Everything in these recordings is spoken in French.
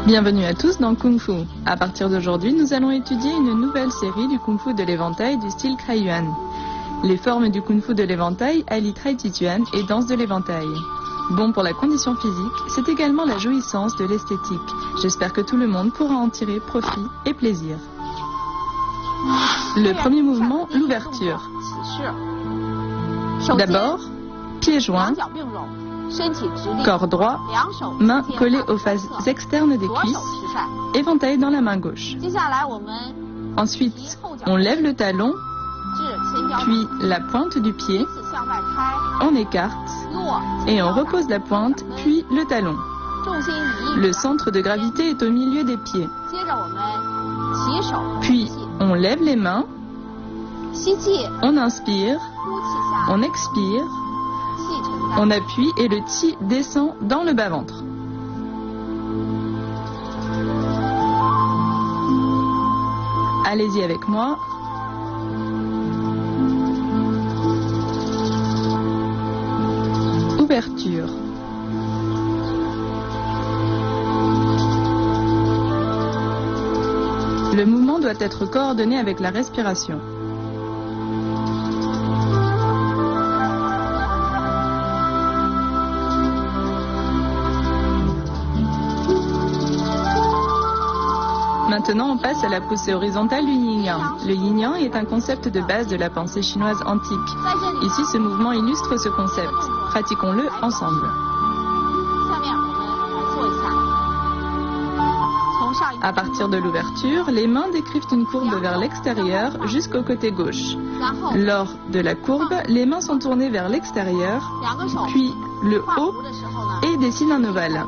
Bienvenue à tous dans Kung Fu. À partir d'aujourd'hui, nous allons étudier une nouvelle série du Kung Fu de l'éventail du style Kraiyuan. Les formes du Kung Fu de l'éventail allient Tai Chi Chuan et danse de l'éventail. Bon pour la condition physique, c'est également la jouissance de l'esthétique. J'espère que tout le monde pourra en tirer profit et plaisir. Le premier mouvement, l'ouverture. D'abord, pieds joints, corps droit, mains collées aux faces externes des cuisses, éventail dans la main gauche. Ensuite, on lève le talon, puis la pointe du pied, on écarte et on repose la pointe, puis le talon. Le centre de gravité est au milieu des pieds. Puis, on lève les mains, on inspire, on expire, on appuie et le Qi descend dans le bas-ventre. Allez-y avec moi. Ouverture. Le mouvement doit être coordonné avec la respiration. Maintenant, on passe à la poussée horizontale du yin-yang. Le yin-yang est un concept de base de la pensée chinoise antique. Ici, ce mouvement illustre ce concept. Pratiquons-le ensemble. À partir de l'ouverture, les mains décrivent une courbe vers l'extérieur jusqu'au côté gauche. Lors de la courbe, les mains sont tournées vers l'extérieur, puis le haut et dessinent un ovale.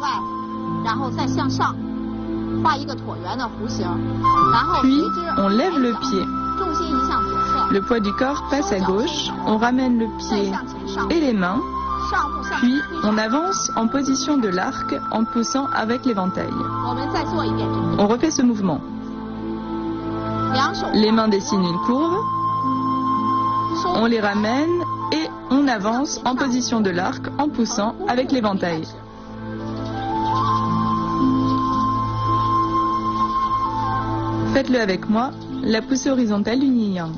Puis, on lève le pied. Le poids du corps passe à gauche, on ramène le pied et les mains, puis on avance en position de l'arc en poussant avec l'éventail. On refait ce mouvement. Les mains dessinent une courbe, on les ramène et on avance en position de l'arc en poussant avec l'éventail. Faites-le avec moi, la poussée horizontale du yin-yang.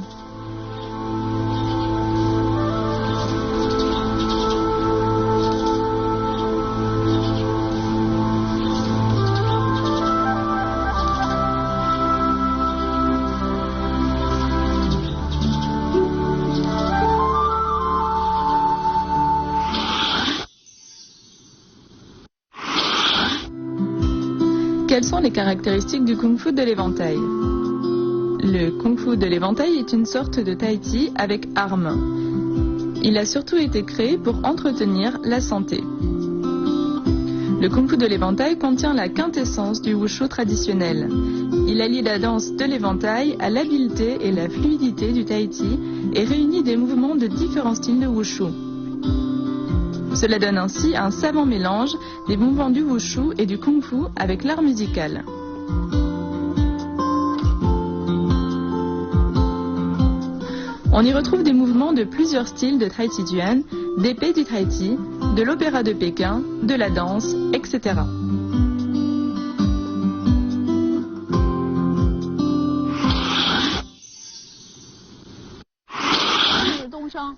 Quelles sont les caractéristiques du Kung Fu de l'éventail? Le Kung Fu de l'éventail est une sorte de Tai Chi avec armes. Il a surtout été créé pour entretenir la santé. Le Kung Fu de l'éventail contient la quintessence du Wushu traditionnel. Il allie la danse de l'éventail à l'habileté et la fluidité du Tai Chi et réunit des mouvements de différents styles de Wushu. Cela donne ainsi un savant mélange des mouvements du Wushu et du Kung Fu avec l'art musical. On y retrouve des mouvements de plusieurs styles de Tai Chi Chuan, d'épée du Tai Chi, de l'opéra de Pékin, de la danse, etc.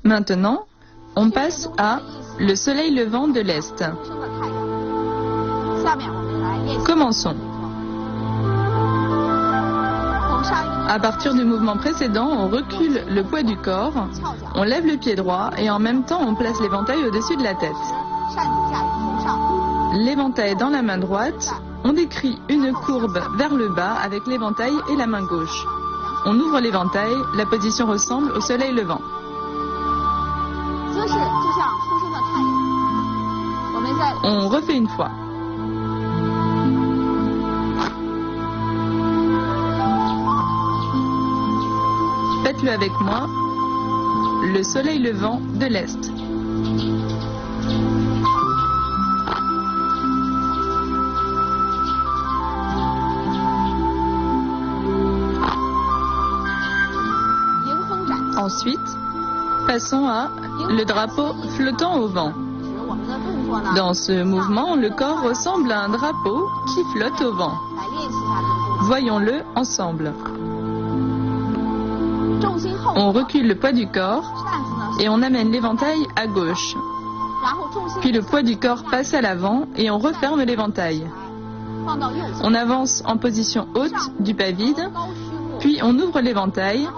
Maintenant, on passe à le soleil levant de l'Est. Commençons. À partir du mouvement précédent, on recule le poids du corps, on lève le pied droit et en même temps on place l'éventail au-dessus de la tête. L'éventail dans la main droite, on décrit une courbe vers le bas avec l'éventail et la main gauche. On ouvre l'éventail, la position ressemble au soleil levant. On refait une fois. Faites-le avec moi, le soleil levant de l'Est. Ensuite, passons à le drapeau flottant au vent. Dans ce mouvement, le corps ressemble à un drapeau qui flotte au vent. Voyons-le ensemble. On recule le poids du corps et on amène l'éventail à gauche. Puis le poids du corps passe à l'avant et on referme l'éventail. On avance en position haute du pas vide, puis on ouvre l'éventail,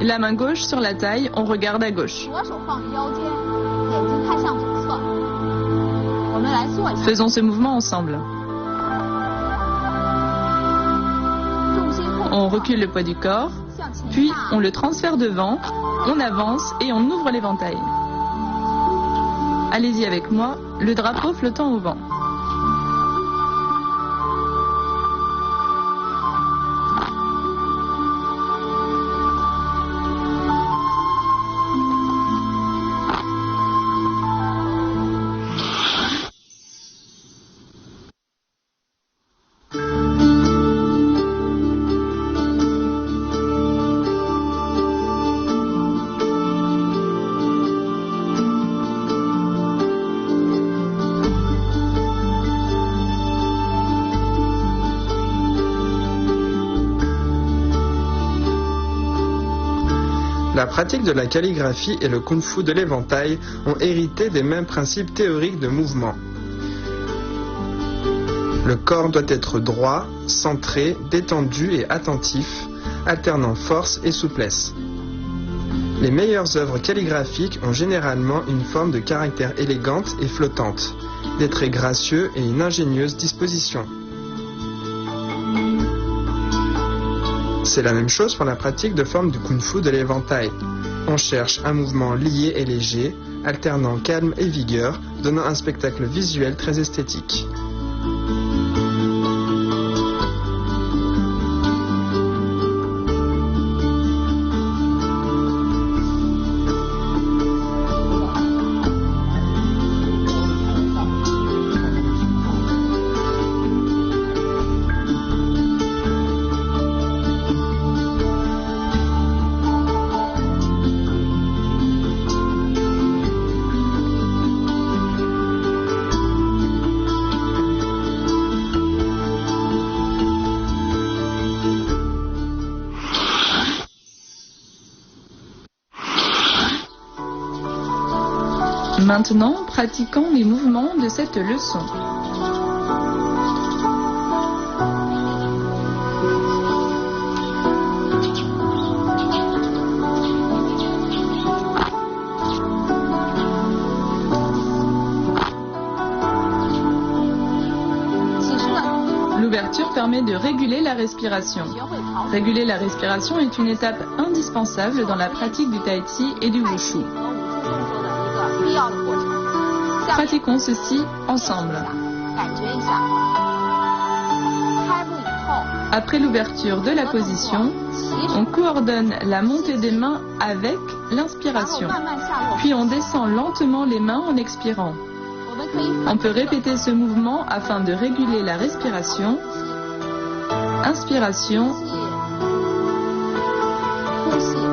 la main gauche sur la taille, on regarde à gauche. Faisons ce mouvement ensemble. On recule le poids du corps, puis on le transfère devant, on avance et on ouvre l'éventail. Allez-y avec moi, le drapeau flottant au vent. La pratique de la calligraphie et le kung-fu de l'éventail ont hérité des mêmes principes théoriques de mouvement. Le corps doit être droit, centré, détendu et attentif, alternant force et souplesse. Les meilleures œuvres calligraphiques ont généralement une forme de caractère élégante et flottante, des traits gracieux et une ingénieuse disposition. C'est la même chose pour la pratique de forme du kung-fu de l'éventail. On cherche un mouvement lié et léger, alternant calme et vigueur, donnant un spectacle visuel très esthétique. Maintenant, pratiquons les mouvements de cette leçon. L'ouverture permet de réguler la respiration. Réguler la respiration est une étape indispensable dans la pratique du tai chi et du wushu. Pratiquons ceci ensemble. Après l'ouverture de la position, on coordonne la montée des mains avec l'inspiration. Puis on descend lentement les mains en expirant. On peut répéter ce mouvement afin de réguler la respiration. Inspiration.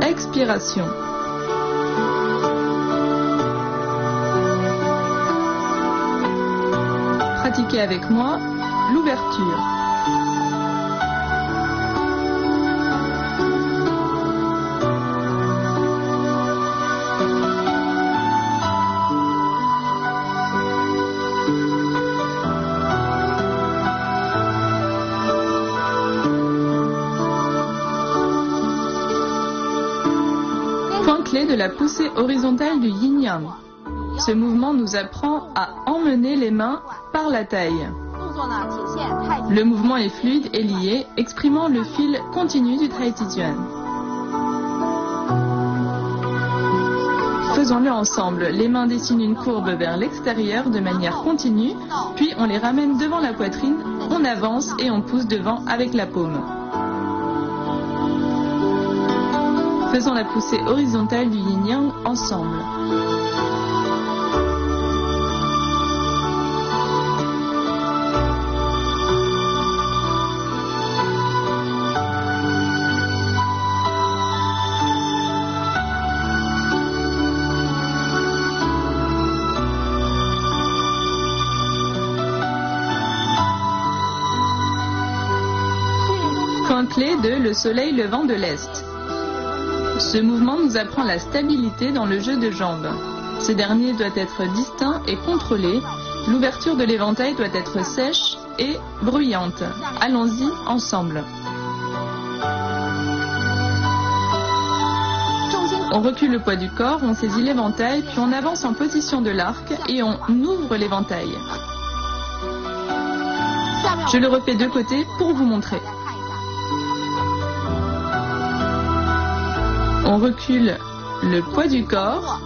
Expiration. Pratiquez avec moi l'ouverture. Point clé de la poussée horizontale du yin-yang. Ce mouvement nous apprend à emmener les mains par la taille. Le mouvement est fluide et lié, exprimant le fil continu du tai chi chuan. Faisons-le ensemble. Les mains dessinent une courbe vers l'extérieur de manière continue, puis on les ramène devant la poitrine, on avance et on pousse devant avec la paume. Faisons la poussée horizontale du yin-yang ensemble. point clé de Le soleil levant de l'Est. Ce mouvement nous apprend la stabilité dans le jeu de jambes. Ce dernier doit être distinct et contrôlé. L'ouverture de l'éventail doit être sèche et bruyante. Allons-y ensemble. On recule le poids du corps, on saisit l'éventail, puis on avance en position de l'arc et on ouvre l'éventail. Je le refais de côté pour vous montrer. On recule le poids du corps,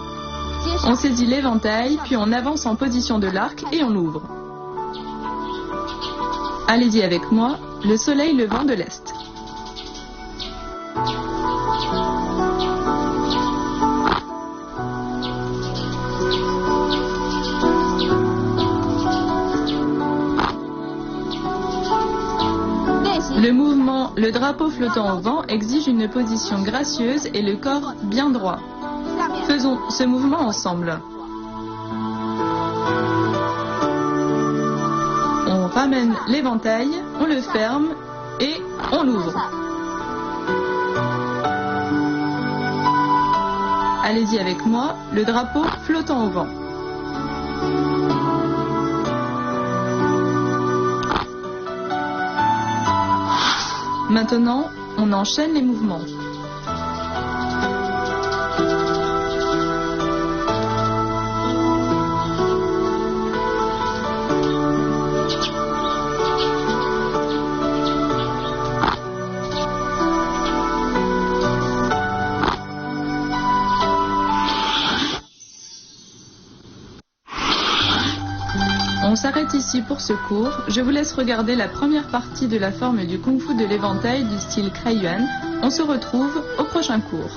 on saisit l'éventail, puis on avance en position de l'arc et on ouvre. Allez-y avec moi, le soleil levant de l'Est. Le mouvement, le drapeau flottant au vent, exige une position gracieuse et le corps bien droit. Faisons ce mouvement ensemble. On ramène l'éventail, on le ferme et on l'ouvre. Allez-y avec moi, le drapeau flottant au vent. Maintenant, on enchaîne les mouvements. On s'arrête ici pour ce cours. Je vous laisse regarder la première partie de la forme du Kung Fu de l'éventail du style Kraiyuan. On se retrouve au prochain cours.